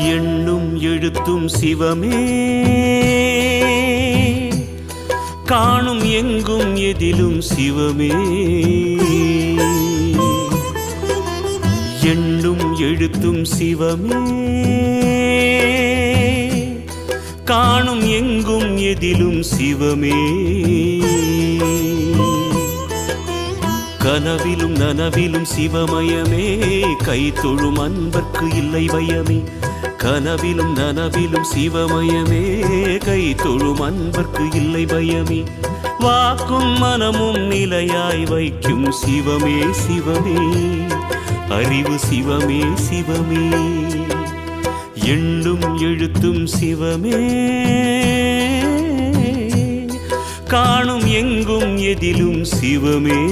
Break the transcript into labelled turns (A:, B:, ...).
A: எண்ணும் எழுத்தும் சிவமே, காணும் எங்கும் எதிலும் சிவமே. எண்ணும் எழுத்தும் சிவமே, காணும் எங்கும் எதிலும் சிவமே. கனவிலும் நனவிலும் சிவமயமே, கை தொழும் அன்பர்க்கு இல்லை பயமே. கனவிலும் நனவிலும் சிவமயமே, கை தொழும் அன்பர்க்கு இல்லை பயமே. வாக்கும் மனமும் நிலையாய் வைக்கும் சிவமே சிவமே, அறிவு சிவமே சிவமே. எண்ணும் எழுத்தும் சிவமே, காணும் எங்கும் எதிலும் சிவமே.